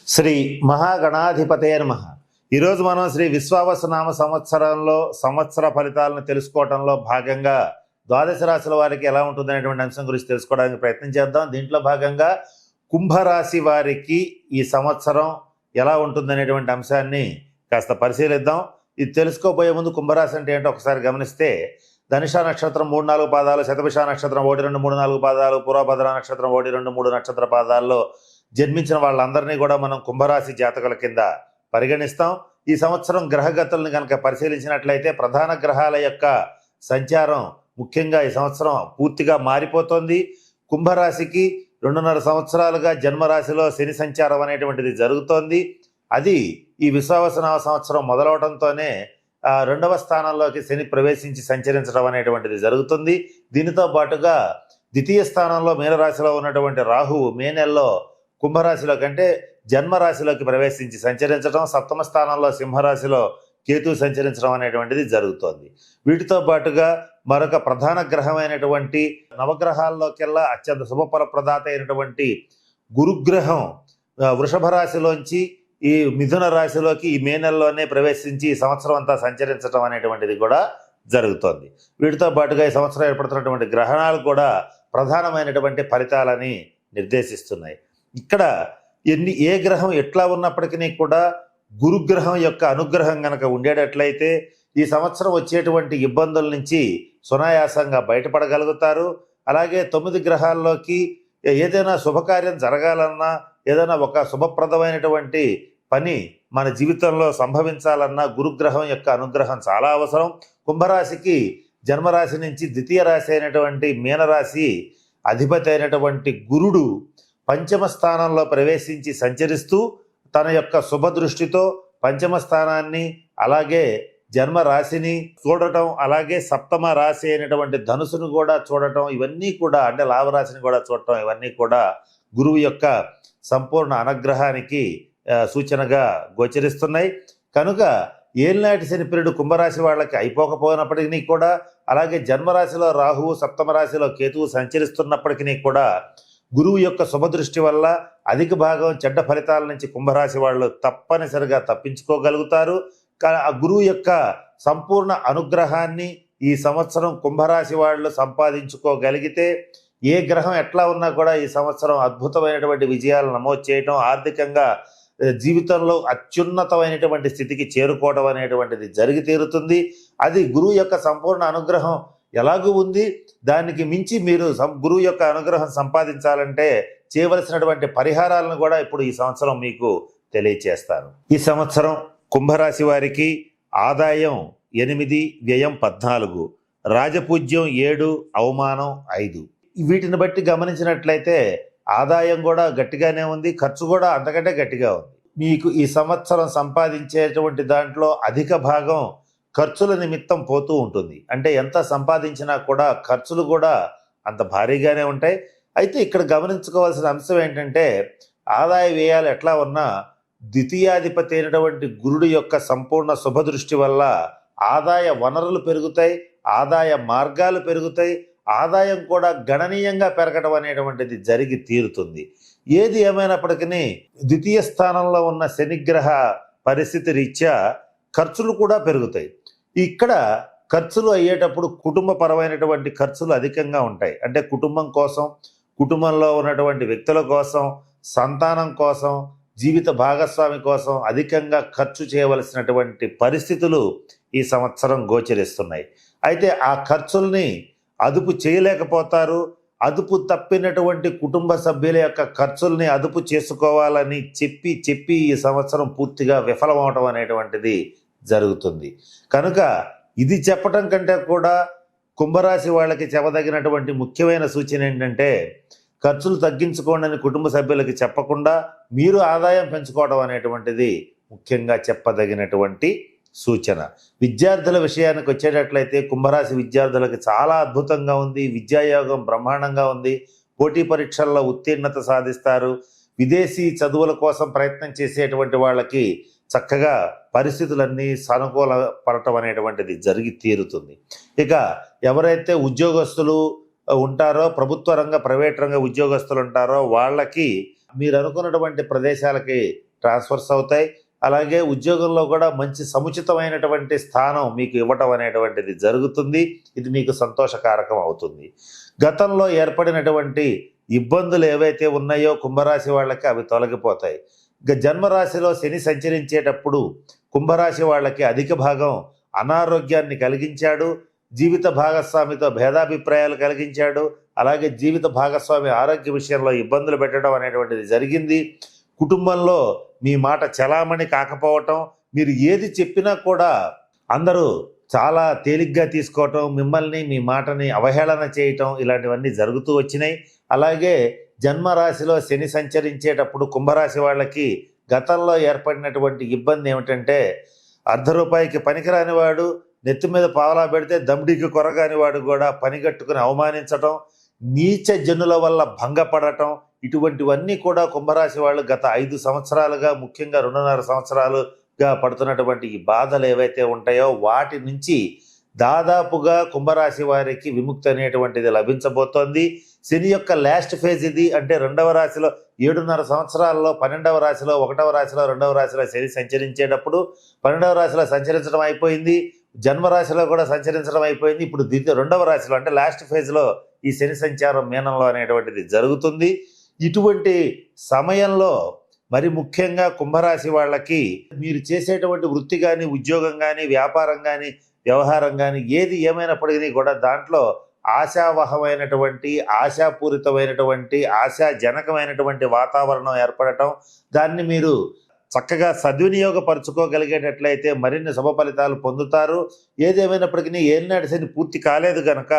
శ్రీ మహాగణాధిపతయ నమః. ఈరోజు మనం శ్రీ విశ్వావసునామ సంవత్సరంలో సంవత్సర ఫలితాలను తెలుసుకోవడంలో భాగంగా ద్వాదశ రాశుల వారికి ఎలా ఉంటుందనేటువంటి అంశం గురించి తెలుసుకోవడానికి ప్రయత్నం చేద్దాం. దీంట్లో భాగంగా కుంభరాశి వారికి ఈ సంవత్సరం ఎలా ఉంటుందనేటువంటి అంశాన్ని కాస్త పరిశీలిద్దాం. ఇది తెలుసుకోబోయే ముందు కుంభరాశి అంటే ఏంటో ఒకసారి గమనిస్తే, ధనుష నక్షత్రం 3-4 పాదాలు, శతభిష నక్షత్రం 1-2-3-4 పాదాలు, పూర్వభద్ర నక్షత్రం 1-2-3 నక్షత్ర పాదాల్లో జన్మించిన వాళ్ళందరినీ కూడా మనం కుంభరాశి జాతకుల కింద పరిగణిస్తాం. ఈ సంవత్సరం గ్రహగతులను కనుక పరిశీలించినట్లయితే ప్రధాన గ్రహాల యొక్క సంచారం ముఖ్యంగా ఈ సంవత్సరం పూర్తిగా మారిపోతుంది. కుంభరాశికి 2.5 సంవత్సరాలుగా జన్మరాశిలో శని సంచారం అనేటువంటిది జరుగుతోంది. అది ఈ విశ్వావసునామ సంవత్సరం మొదలవడంతోనే 2వ స్థానంలోకి శని ప్రవేశించి సంచరించడం అనేటువంటిది జరుగుతుంది. దీనితో పాటుగా ద్వితీయ స్థానంలో మీనరాశిలో ఉన్నటువంటి రాహువు మే నెలలో కుంభరాశిలో కంటే జన్మరాశిలోకి ప్రవేశించి సంచరించడం, 7వ స్థానంలో సింహరాశిలో కేతు సంచరించడం అనేటువంటిది జరుగుతోంది. వీటితో పాటుగా మరొక ప్రధాన గ్రహమైనటువంటి నవగ్రహాల్లోకెల్లా అత్యంత శుభఫలప్రదాత అయినటువంటి గురుగ్రహం వృషభ రాశిలోంచి ఈ మిథున రాశిలోకి ఈ మే నెలలోనే ప్రవేశించి ఈ సంవత్సరం అంతా సంచరించడం అనేటువంటిది కూడా జరుగుతోంది. వీటితో పాటుగా ఈ సంవత్సరం ఏర్పడుతున్నటువంటి గ్రహణాలు కూడా ప్రధానమైనటువంటి ఫలితాలని నిర్దేశిస్తున్నాయి. ఇక్కడ ఏ గ్రహం ఎట్లా ఉన్నప్పటికీ కూడా గురుగ్రహం యొక్క అనుగ్రహం కనుక ఉండేటట్లయితే ఈ సంవత్సరం వచ్చేటువంటి ఇబ్బందుల నుంచి సునాయాసంగా బయటపడగలుగుతారు. అలాగే 9 గ్రహాల్లోకి ఏదైనా శుభకార్యం జరగాలన్నా, ఏదైనా ఒక శుభప్రదమైనటువంటి పని మన జీవితంలో సంభవించాలన్నా గురుగ్రహం యొక్క అనుగ్రహం చాలా అవసరం. కుంభరాశికి జన్మరాశి నుంచి ద్వితీయ రాశి అయినటువంటి మీనరాశి అధిపతి అయినటువంటి గురుడు 5వ స్థానంలో ప్రవేశించి సంచరిస్తూ తన యొక్క శుభ దృష్టితో 5వ స్థానాన్ని అలాగే జన్మ రాశిని చూడటం, అలాగే 7వ రాశి అయినటువంటి ధనుసును కూడా చూడటం, ఇవన్నీ కూడా అంటే లాభరాశిని కూడా చూడటం, ఇవన్నీ కూడా గురువు యొక్క సంపూర్ణ అనుగ్రహానికి సూచనగా గోచరిస్తున్నాయి. కనుక ఏలినాటి శని పీరియడ్ కుంభరాశి వాళ్ళకి అయిపోకపోయినప్పటికీ కూడా, అలాగే జన్మరాశిలో రాహువు 7వ రాశిలో కేతువు సంచరిస్తున్నప్పటికీ కూడా గురువు యొక్క శుభదృష్టి వల్ల అధిక భాగం చెడ్డ ఫలితాల నుంచి కుంభరాశి వాళ్ళు తప్పనిసరిగా తప్పించుకోగలుగుతారు. ఆ గురువు యొక్క సంపూర్ణ అనుగ్రహాన్ని ఈ సంవత్సరం కుంభరాశి వాళ్ళు సంపాదించుకోగలిగితే ఏ గ్రహం ఎట్లా ఉన్నా కూడా ఈ సంవత్సరం అద్భుతమైనటువంటి విజయాలు నమోదు చేయటం, ఆర్థికంగా జీవితంలో అత్యున్నతమైనటువంటి స్థితికి చేరుకోవడం అనేటువంటిది జరిగి తీరుతుంది. అది గురువు యొక్క సంపూర్ణ అనుగ్రహం ఎలాగూ ఉంది. దానికి మించి మీరు గురువు యొక్క అనుగ్రహం సంపాదించాలంటే చేయవలసినటువంటి పరిహారాలను కూడా ఇప్పుడు ఈ సంవత్సరం మీకు తెలియచేస్తాను. ఈ సంవత్సరం కుంభరాశి వారికి ఆదాయం 8, వ్యయం 14, రాజపూజ్యం 7, అవమానం 5. వీటిని బట్టి గమనించినట్లయితే ఆదాయం కూడా గట్టిగానే ఉంది, ఖర్చు కూడా అంతకంటే గట్టిగా ఉంది. మీకు ఈ సంవత్సరం సంపాదించేటువంటి దాంట్లో అధిక భాగం ఖర్చుల నిమిత్తం పోతూ ఉంటుంది. అంటే ఎంత సంపాదించినా కూడా ఖర్చులు కూడా అంత భారీగానే ఉంటాయి. అయితే ఇక్కడ గమనించుకోవాల్సిన అంశం ఏంటంటే, ఆదాయ వ్యయాలు ఎట్లా ఉన్నా ద్వితీయాధిపతి అయినటువంటి గురుడు యొక్క సంపూర్ణ శుభదృష్టి వల్ల ఆదాయ వనరులు పెరుగుతాయి, ఆదాయ మార్గాలు పెరుగుతాయి, ఆదాయం కూడా గణనీయంగా పెరగడం అనేటువంటిది జరిగి తీరుతుంది. ఏది ఏమైనప్పటికీ ద్వితీయ స్థానంలో ఉన్న శనిగ్రహ పరిస్థితి రీత్యా ఖర్చులు కూడా పెరుగుతాయి. ఇక్కడ ఖర్చులు అయ్యేటప్పుడు కుటుంబపరమైనటువంటి ఖర్చులు అధికంగా ఉంటాయి. అంటే కుటుంబం కోసం, కుటుంబంలో ఉన్నటువంటి వ్యక్తుల కోసం, సంతానం కోసం, జీవిత భాగస్వామి కోసం అధికంగా ఖర్చు చేయవలసినటువంటి పరిస్థితులు ఈ సంవత్సరం గోచరిస్తున్నాయి. అయితే ఆ ఖర్చుల్ని అదుపు చేయలేకపోతారు. అదుపు తప్పినటువంటి కుటుంబ సభ్యుల యొక్క ఖర్చుల్ని అదుపు చేసుకోవాలని చెప్పి ఈ సంవత్సరం పూర్తిగా విఫలమవటం అనేటువంటిది జరుగుతుంది. కనుక ఇది చెప్పటం కంటే కూడా కుంభరాశి వాళ్ళకి చెప్పదగినటువంటి ముఖ్యమైన సూచన ఏంటంటే, ఖర్చులు తగ్గించుకోండి అని కుటుంబ సభ్యులకి చెప్పకుండా మీరు ఆదాయం పెంచుకోవడం అనేటువంటిది ముఖ్యంగా చెప్పదగినటువంటి సూచన. విద్యార్థుల విషయానికి వచ్చేటట్లయితే కుంభరాశి విద్యార్థులకు చాలా అద్భుతంగా ఉంది. విద్యాయోగం బ్రహ్మాండంగా ఉంది. పోటీ పరీక్షల్లో ఉత్తీర్ణత సాధిస్తారు. విదేశీ చదువుల కోసం ప్రయత్నం చేసేటువంటి వాళ్ళకి చక్కగా పరిస్థితులన్నీ సానుకూల పడటం అనేటువంటిది జరిగి తీరుతుంది. ఇక ఎవరైతే ఉద్యోగస్తులు ఉంటారో, ప్రభుత్వ రంగ ప్రైవేట్ రంగ ఉద్యోగస్తులు ఉంటారో వాళ్ళకి మీరు అనుకున్నటువంటి ప్రదేశాలకి ట్రాన్స్ఫర్స్ అవుతాయి. అలాగే ఉద్యోగంలో కూడా మంచి సముచితమైనటువంటి స్థానం మీకు ఇవ్వటం అనేటువంటిది జరుగుతుంది. ఇది మీకు సంతోషకారకం అవుతుంది. గతంలో ఏర్పడినటువంటి ఇబ్బందులు ఏవైతే ఉన్నాయో కుంభరాశి వాళ్ళకి అవి తొలగిపోతాయి. జన్మరాశిలో శని సంచరించేటప్పుడు కుంభరాశి వాళ్ళకి అధిక భాగం అనారోగ్యాన్ని కలిగించాడు. జీవిత భాగస్వామితో భేదాభిప్రాయాలు కలిగించాడు. అలాగే జీవిత భాగస్వామి ఆరోగ్య విషయంలో ఇబ్బందులు పెట్టడం అనేటువంటిది జరిగింది. కుటుంబంలో మీ మాట చలామణి కాకపోవటం, మీరు ఏది చెప్పినా కూడా అందరూ చాలా తేలిగ్గా తీసుకోవటం, మిమ్మల్ని మీ మాటని అవహేళన చేయటం, ఇలాంటివన్నీ జరుగుతూ వచ్చినాయి. అలాగే జన్మరాశిలో శని సంచరించేటప్పుడు కుంభరాశి వాళ్ళకి గతంలో ఏర్పడినటువంటి ఇబ్బంది ఏమిటంటే, అర్ధ రూపాయికి పనికిరాని వాడు నెత్తి మీద పావలా పెడితే దమ్డికి కొరగాని వాడు కూడా పనిగట్టుకుని అవమానించటం, నీచ జనుల వల్ల భంగపడటం, ఇటువంటివన్నీ కూడా కుంభరాశి వాళ్ళు గత 5 సంవత్సరాలుగా, ముఖ్యంగా 2.5 సంవత్సరాలుగా పడుతున్నటువంటి ఈ బాధలు ఏవైతే ఉంటాయో వాటి నుంచి దాదాపుగా కుంభరాశి వారికి విముక్తి అనేటువంటిది లభించబోతోంది. శని యొక్క లాస్ట్ ఫేజ్ ఇది. అంటే 2వ రాశిలో 7.5 సంవత్సరాల్లో 12వ రాశిలో, 1వ రాశిలో, 2వ రాశిలో శని సంచరించేటప్పుడు 12వ రాశిలో సంచరించడం అయిపోయింది. జన్మరాశిలో కూడా సంచరించడం అయిపోయింది. ఇప్పుడు 2వ రాశిలో అంటే లాస్ట్ ఫేజ్లో ఈ శని సంచారం మీనంలో అనేటువంటిది జరుగుతుంది. ఇటువంటి సమయంలో మరి ముఖ్యంగా కుంభరాశి వాళ్ళకి మీరు చేసేటువంటి వృత్తి కానీ, ఉద్యోగం కానీ, వ్యాపారం కానీ, వ్యవహారం కానీ ఏది ఏమైనప్పటికీ కూడా దాంట్లో ఆశావహమైనటువంటి, ఆశాపూరితమైనటువంటి, ఆశాజనకమైనటువంటి వాతావరణం ఏర్పడటం, దాన్ని మీరు చక్కగా సద్వినియోగపరచుకోగలిగేటట్లయితే మరిన్ని శుభ ఫలితాలు పొందుతారు. ఏదేమైనప్పటికీ ఏలినాటి శని పూర్తి కాలేదు కనుక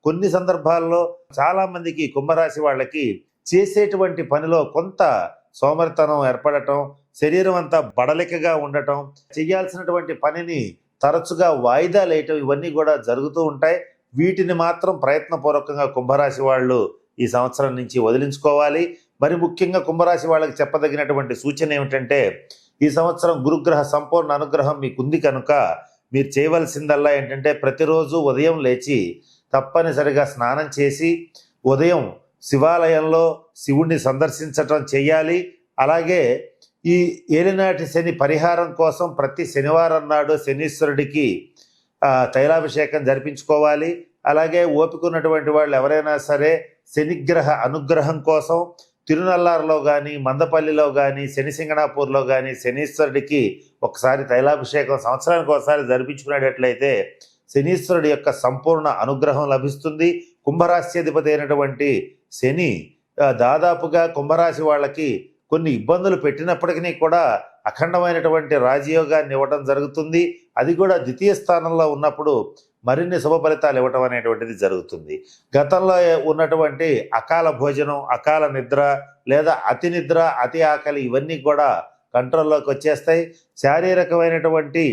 కొన్ని సందర్భాల్లో చాలామందికి కుంభరాశి వాళ్ళకి చేసేటువంటి పనిలో కొంత సోమరితనం ఏర్పడటం, శరీరం అంతా బడలికగా ఉండటం, చేయాల్సినటువంటి పనిని తరచుగా వాయిదా వేయటం, ఇవన్నీ కూడా జరుగుతూ ఉంటాయి. వీటిని మాత్రం ప్రయత్నపూర్వకంగా కుంభరాశి వాళ్ళు ఈ సంవత్సరం నుంచి వదిలించుకోవాలి. మరి ముఖ్యంగా కుంభరాశి వాళ్ళకి చెప్పదగినటువంటి సూచన ఏమిటంటే, ఈ సంవత్సరం గురుగ్రహ సంపూర్ణ అనుగ్రహం మీకుంది కనుక మీరు చేయవలసిందల్లా ఏంటంటే, ప్రతిరోజు ఉదయం లేచి తప్పనిసరిగా స్నానం చేసి ఉదయం శివాలయంలో శివుణ్ణి సందర్శించటం చేయాలి. అలాగే ఈ ఏలినాటి శని పరిహారం కోసం ప్రతి శనివారం నాడు శనీశ్వరుడికి తైలాభిషేకం జరిపించుకోవాలి. అలాగే ఓపిక ఉన్నటువంటి వాళ్ళు ఎవరైనా సరే శనిగ్రహ అనుగ్రహం కోసం తిరునల్లారులో కానీ, మందపల్లిలో కానీ, శనిసింగణాపూర్లో కానీ శనీశ్వరుడికి ఒకసారి తైలాభిషేకం సంవత్సరానికి ఒకసారి జరిపించుకునేటట్లయితే శనీశ్వరుడి యొక్క సంపూర్ణ అనుగ్రహం లభిస్తుంది. కుంభరాశ్యాధిపతి అయినటువంటి శని దాదాపుగా కుంభరాశి వాళ్ళకి కొన్ని ఇబ్బందులు పెట్టినప్పటికీ కూడా అఖండమైనటువంటి రాజయోగాన్ని ఇవ్వటం జరుగుతుంది. అది కూడా ద్వితీయ స్థానంలో ఉన్నప్పుడు మరిన్ని శుభ ఫలితాలు ఇవ్వటం అనేటువంటిది జరుగుతుంది. గతంలో ఉన్నటువంటి అకాల భోజనం, అకాల నిద్ర లేదా అతి నిద్ర, అతి ఆకలి ఇవన్నీ కూడా కంట్రోల్లోకి వచ్చేస్తాయి. శారీరకమైనటువంటి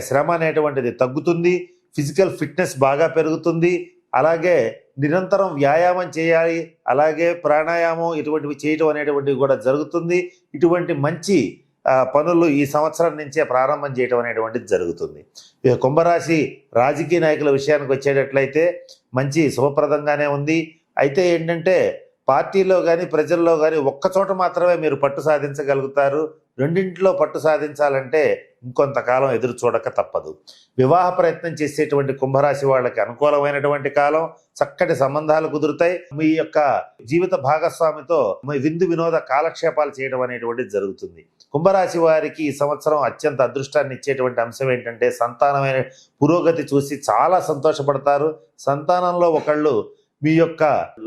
శ్రమ అనేటువంటిది తగ్గుతుంది. ఫిజికల్ ఫిట్నెస్ బాగా పెరుగుతుంది. అలాగే నిరంతరం వ్యాయామం చేయాలి. అలాగే ప్రాణాయామం ఇటువంటివి చేయటం అనేటువంటివి కూడా జరుగుతుంది. ఇటువంటి మంచి పనులు ఈ సంవత్సరం నుంచే ప్రారంభం చేయటం అనేటువంటిది జరుగుతుంది. కుంభరాశి రాజకీయ నాయకుల విషయానికి వచ్చేటట్లయితే మంచి శుభప్రదంగానే ఉంది. అయితే ఏంటంటే పార్టీలో కానీ ప్రజల్లో కానీ ఒక్కచోట మాత్రమే మీరు పట్టు సాధించగలుగుతారు. రెండింటిలో పట్టు సాధించాలంటే ఇంకొంతకాలం ఎదురు చూడక తప్పదు. వివాహ ప్రయత్నం చేసేటువంటి కుంభరాశి వాళ్ళకి అనుకూలమైనటువంటి కాలం, చక్కటి సంబంధాలు కుదురుతాయి. మీ యొక్క జీవిత భాగస్వామితో మీ విందు వినోద కాలక్షేపాలు చేయడం అనేటువంటిది జరుగుతుంది. కుంభరాశి వారికి ఈ సంవత్సరం అత్యంత అదృష్టాన్ని ఇచ్చేటువంటి అంశం ఏంటంటే, సంతానమైన పురోగతి చూసి చాలా సంతోషపడతారు. సంతానంలో ఒకళ్ళు మీ యొక్క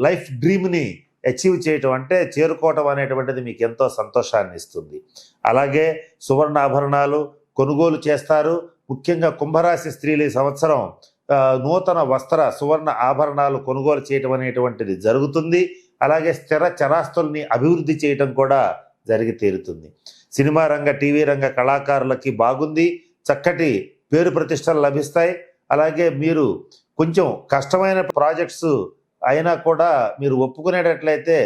లైఫ్ డ్రీమ్ని అచీవ్ చేయటం అంటే చేరుకోవటం అనేటువంటిది మీకు ఎంతో సంతోషాన్ని ఇస్తుంది. అలాగే సువర్ణ ఆభరణాలు కొనుగోలు చేస్తారు. ముఖ్యంగా కుంభరాశి స్త్రీలు ఈ సంవత్సరం నూతన వస్త్ర సువర్ణ ఆభరణాలు కొనుగోలు చేయటం అనేటువంటిది జరుగుతుంది. అలాగే స్థిర చరాస్తుల్ని అభివృద్ధి చేయటం కూడా జరిగి తీరుతుంది. సినిమా రంగ, టీవీ రంగ కళాకారులకి బాగుంది. చక్కటి పేరు ప్రతిష్టలు లభిస్తాయి. అలాగే మీరు కొంచెం కష్టమైన ప్రాజెక్ట్స్ అయినా కూడా మీరు ఒప్పుకునేటట్లయితే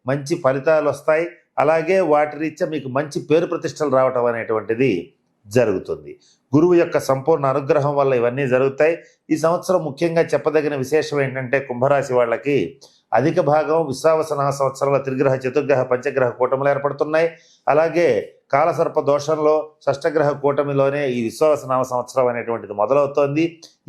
మంచి ఫలితాలు వస్తాయి. అలాగే వాటి రీత్యా మీకు మంచి పేరు ప్రతిష్టలు రావటం అనేటువంటిది జరుగుతుంది. గురువు యొక్క సంపూర్ణ అనుగ్రహం వల్ల ఇవన్నీ జరుగుతాయి. ఈ సంవత్సరం ముఖ్యంగా చెప్పదగిన విశేషం ఏంటంటే, కుంభరాశి వాళ్ళకి అధిక భాగం విశ్వావస సంవత్సరంలో త్రిగ్రహ, చతుర్గ్రహ, పంచగ్రహ కూటములు ఏర్పడుతున్నాయి. అలాగే కాలసర్ప దోషంలో షష్టగ్రహ కూటమిలోనే ఈ విశ్వావసనామ సంవత్సరం అనేటువంటిది మొదలవుతోంది.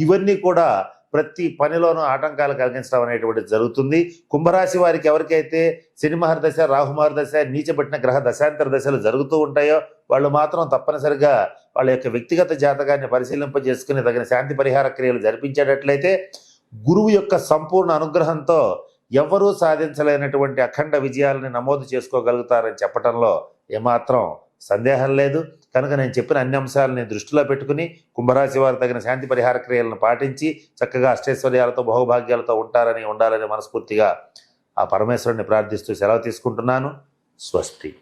ఇవన్నీ కూడా ప్రతి పనిలోనూ ఆటంకాలు కలిగించడం అనేటువంటిది జరుగుతుంది. కుంభరాశి వారికి ఎవరికైతే శని మహర్దశ, రాహు మహర్దశ, నీచబట్టిన గ్రహ దశాంతర దశలు జరుగుతూ ఉంటాయో వాళ్ళు మాత్రం తప్పనిసరిగా వాళ్ళ యొక్క వ్యక్తిగత జాతకాన్ని పరిశీలింపజేసుకుని తగిన శాంతి పరిహార క్రియలు జరిపించేటట్లయితే గురువు యొక్క సంపూర్ణ అనుగ్రహంతో ఎవరూ సాధించలేనటువంటి అఖండ విజయాలని నమోదు చేసుకోగలుగుతారని చెప్పడంలో ఏమాత్రం సందేహం లేదు. కనుక నేను చెప్పిన అన్ని అంశాలని దృష్టిలో పెట్టుకుని కుంభరాశి వారు తగిన శాంతి పరిహార క్రియలను పాటించి చక్కగా అష్టైశ్వర్యాలతో బహుభాగ్యాలతో ఉండాలని మనస్ఫూర్తిగా ఆ పరమేశ్వరుని ప్రార్థిస్తూ సెలవు తీసుకుంటున్నాను. స్వస్తి.